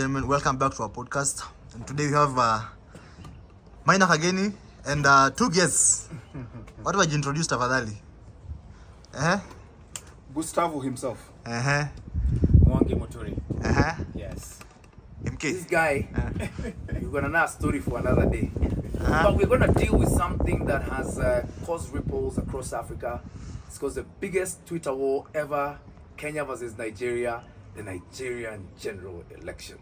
gentlemen, welcome back to our podcast. And today we have Maina Kageni and two guests. What were you introduced tafadhali? Gustavo himself. Mwangi Motori. Yes. MK. This guy, we're gonna know a story for another day. But we're gonna deal with something that has caused ripples across Africa. It's caused the biggest Twitter war ever. Kenya versus Nigeria, the Nigerian general elections.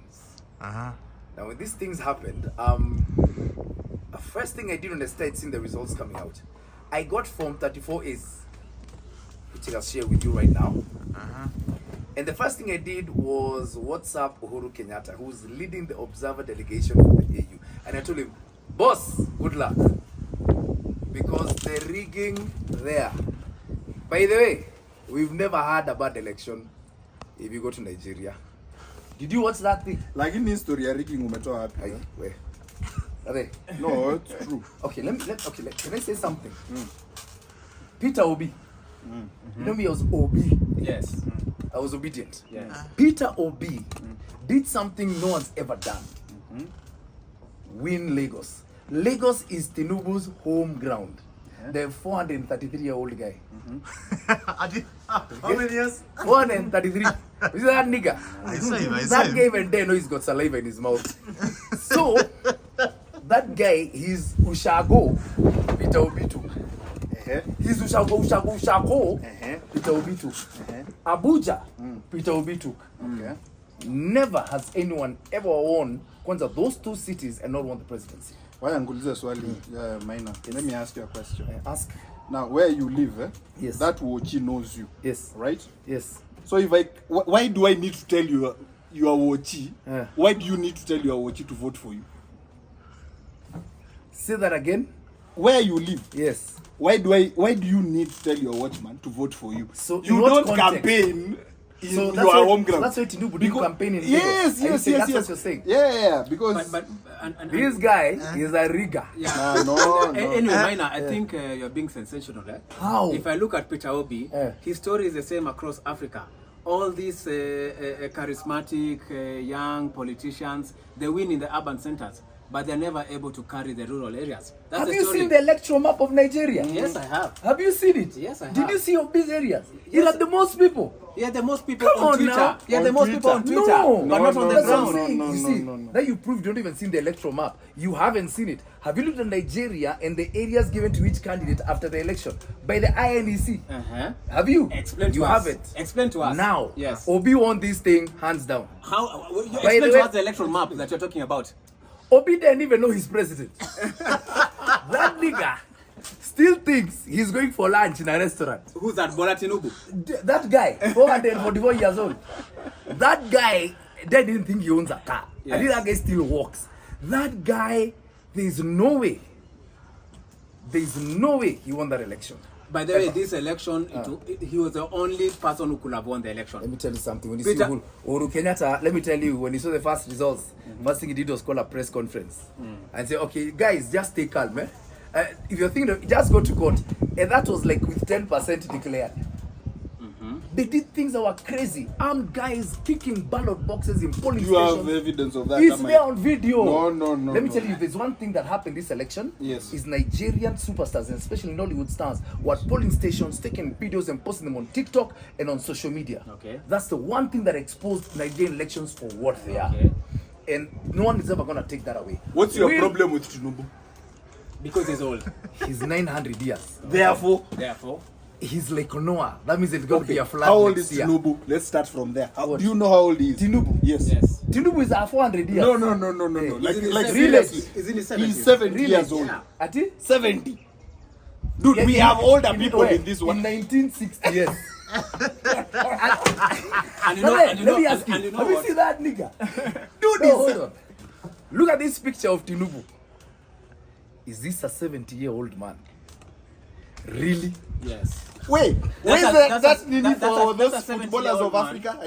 Now, when these things happened, the first thing I did on the stage, seeing the results coming out, I got Form 34As, which I'll share with you right now. And the first thing I did was WhatsApp Uhuru Kenyatta, who's leading the observer delegation for the AU. And I told him, boss, good luck. Because the rigging there. By the way, we've never had a bad election if you go to Nigeria. Did you watch that thing? Like in history, rigging umetoa wapi? Where? Are they? No, it's true. Okay, can I say something? Peter Obi. You know me, I was Obi. Yes. I was obedient. Yes. Peter Obi did something no one's ever done. Win Lagos. Lagos is Tinubu's home ground. The 433-year-old guy. How many years? 433. Is that nigga? I saw him. That guy even there know he's got saliva in his mouth. So that guy, he's Ushago, Peter Obi took. He's Ushago, Peter Obi took. Abuja, Peter Obi took. Never has anyone ever won Kwanza those two cities and not won the presidency. Why Anguliza swali, Maina? Let me ask you a question. Ask. Now, where you live, Yes. that Wochi knows you. Yes. Right? Yes. So if why do I need to tell you you are Wochi? Why do you need to tell you are Wochi to vote for you? Say that again. Where you live? Yes. Why do you need to tell your watchman to vote for you? So you in what don't context? campaign in So your home ground. That's why Tinubu did campaign in Lagos. Yes, That's yes. what you're saying. Yeah, because This guy is a rigger. Yeah. no. Anyway, Maina, I think you're being sensational, right? How? If I look at Peter Obi, his story is the same across Africa. All these charismatic young politicians, they win in the urban centers, but they're never able to carry the rural areas. That's Have the you story. seen the electoral map of Nigeria? Yes, I have. Have you seen it? Yes, I have. Did you see of these areas? You have the most people. Yeah, the most people Come on on Twitter. now. Yeah, On the most Twitter. people on Twitter, No, but not on the That's what I'm ground. saying. No, You see, no. now you prove you don't even see the electoral map. You haven't seen it. Have you looked at Nigeria and the areas given to each candidate after the election by the INEC? Have you? Explain to you us. haven't. Explain to us. Now, Yes. Obi won this thing hands down. How? You By explain the to way- us the electoral map that you're talking about. Obi didn't even know he's president. That nigga still thinks he's going for lunch in a restaurant. Who's that? Bola Tinubu. That guy, 444 years old. That guy, they didn't think he owns a car. Yes. I think that guy still walks. That guy, there's no way he won that election. By the way, this election, he was the only person who could have won the election. Let me tell you something. When you Peter- see Uhuru Kenyatta, let me tell you, when he saw the first results, first thing he did was call a press conference and say, okay, guys, just stay calm, man. If you're thinking, just go to court. And that was like with 10% declared. They did things that were crazy. Armed guys kicking ballot boxes in polling you have stations. evidence of that. It's am I- there on video. No. Let me tell you, there's one thing that happened this election. Yes. Is Nigerian superstars, and especially Nollywood stars, were at polling stations taking videos and posting them on TikTok and on social media. Okay. That's the one thing that exposed Nigerian elections for what they are. Okay. And no one is ever gonna take that away. What's your problem with Tinubu? Because he's old. He's 900 years. Therefore, He's like Noah. That means it's going to be a flood. how old next is year. Tinubu? Let's start from there. What? Do you know how old he is? Tinubu? Yes. Yes. Tinubu is 400 years. No. Like in his seriously. He's in his He's 70s. 70 Really? years old. Yeah. Ati? 70. Dude, Yeah, we have older people in this In one. 1960 years. And you know, Let and you me know, ask you, and you know have you what? seen that nigga? Dude, No, hold on. Look at this picture of Tinubu. Is this a 70-year-old man? Really? Yes. wait, where's that's that a- Nini that's for a those 70-year-old footballers of man. Africa?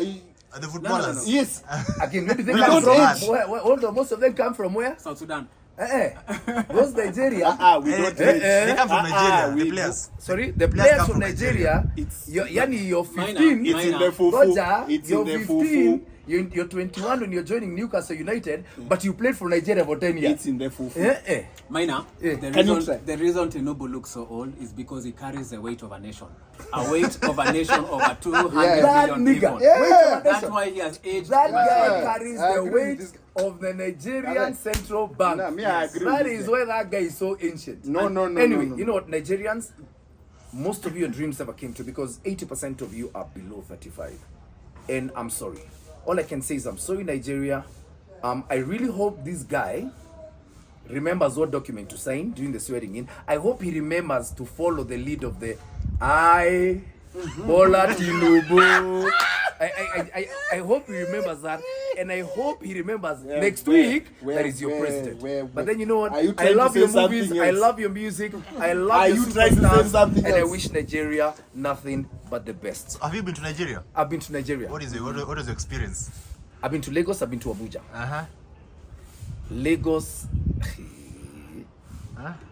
The footballers. No. Yes. Again, maybe they We come don't from age. hold on, most of them come from where? South Sudan. Those Nigeria. We don't They come from Nigeria, we the players. Sorry, the Players players come from from Nigeria. It's- Yani you're Minor. 15. It's in the Roger, fufu. It's in you're the 15. fufu. You're 21 when you're joining Newcastle United, but you played for Nigeria for 10 years. It's in the fufu. Minor, Yeah. Can you try? the reason Tinubu looks so old is because he carries the weight of a nation. A weight of a nation over 200 That million nigga. people. Yeah. That's why he has aged. That guy Yeah. carries I the agree with weight this. of the Nigerian central bank. Nah, me, I agree That with is this. why that guy is so ancient. No, no, no, Anyway, no. you know what, Nigerians, most of your dreams never came true because 80% of you are below 35. And I'm sorry. All I can say is I'm sorry, Nigeria. I really hope this guy remembers what document to sign during the swearing in. I hope he remembers to follow the lead of the Bola Tinubu. I hope he remembers that, and I hope he remembers next week that is your president. But then you know what? Are you I trying love to your say movies. something I else? love your music. I love Are your you trying to say superstars, something and I else? wish Nigeria nothing but the best. Have you been to Nigeria? I've been to Nigeria. What is your experience? I've been to Lagos. I've been to Abuja. Uh-huh. Lagos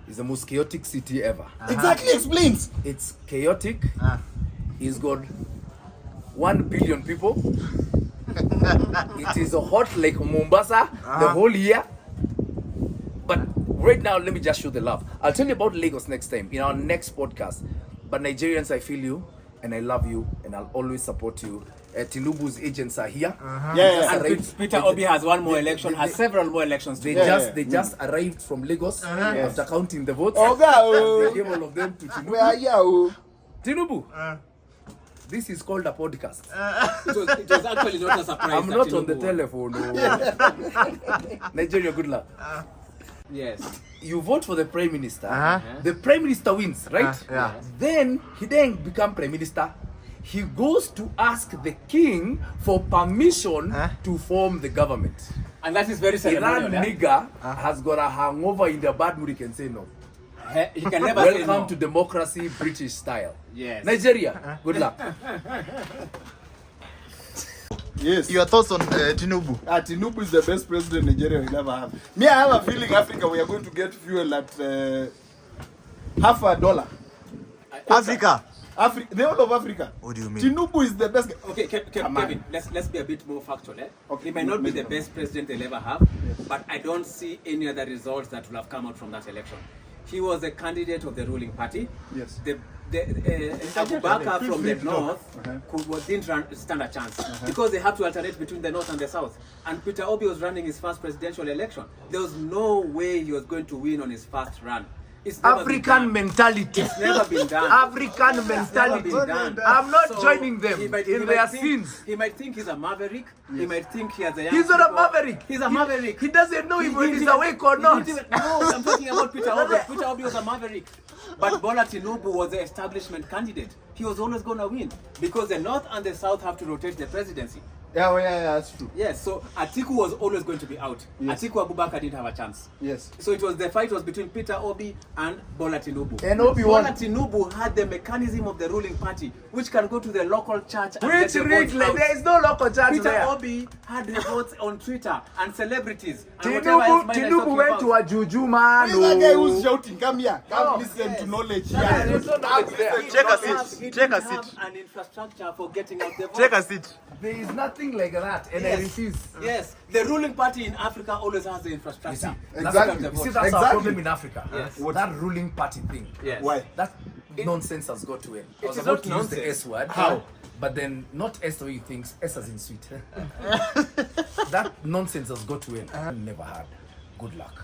is the most chaotic city ever. Exactly explains. It's chaotic. It's got 1 billion people. It is hot like Mombasa the whole year. But right now, let me just show the love. I'll tell you about Lagos next time in our next podcast. But Nigerians, I feel you and I love you and I'll always support you. Tinubu's agents are here. Yeah. And Peter Obi has one more election, has several more elections to They go. just arrived from Lagos after counting the votes. Oga, They gave all of them to Tinubu. where are you? Tinubu. This is called a podcast. It was actually not a surprise. I'm that not on the Tinubu won. telephone. Nigeria, good luck. Yes. You vote for the prime minister. The prime minister wins, right? Yeah. Then he become prime minister. He goes to ask the king for permission to form the government. And that is very That ceremonial. Yeah? nigga has got a hangover in the bad mood. He can say no. He can never say Welcome no. to democracy, British style. Yes. Nigeria, good luck. Yes. Your thoughts on Tinubu? Tinubu is the best president Nigeria will ever have. Me, I have a feeling Africa we are going to get fuel at $0.50. Africa. The whole of Africa. What do you mean? Tinubu is the best. Okay, Come on. Kevin, let's be a bit more factual. Okay. He may not be the best president they'll ever have, but I don't see any other results that will have come out from that election. He was a candidate of the ruling party. Yes. Abu Bakr from the north didn't stand a chance because they have to alternate between the north and the south. And Peter Obi was running his first presidential election. There was no way he was going to win on his first run. It's never been African done. mentality. It's never been done. African It's never mentality. been done. I'm not So joining them he might in their think- sins. He might think he's a maverick. He might think he has a young He's not a people. maverick. He's a maverick. He doesn't know if didn't he's even- awake or he not. didn't even- No, I'm talking about Peter Obi. Peter Obi was a maverick. But Bola Tinubu was the establishment candidate. He was always going to win because the north and the south have to rotate the presidency. Yeah, that's true. Yes, so Atiku was always going to be out. Yes. Atiku Abubakar didn't have a chance. Yes. So the fight was between Peter Obi and Bola Tinubu. And Obi won. Bola Tinubu had the mechanism of the ruling party, which can go to the local church and Which get the rich, votes out. there is no local church Peter there. Obi had the votes on Twitter and celebrities. And whatever else Maina is Tinubu talking went to about. a juju man. Who is that guy who's shouting? Come here. Come Oh, listen to knowledge Yeah, here. there's no knowledge there. He Take a didn't seat. he Take a didn't have seat. an infrastructure for getting out the votes. Take a seat. There is nothing like that, and I Yes. refuse. Yes, the ruling party in Africa always has the infrastructure. Exactly. You see, that's our problem in Africa. Yes. That ruling party thing. Yes. Why? That nonsense has got to end. I was is about not to use the nonsense. S word. How? But then not S the way you think, S as in sweet. That nonsense has got to end. Never had. Good luck.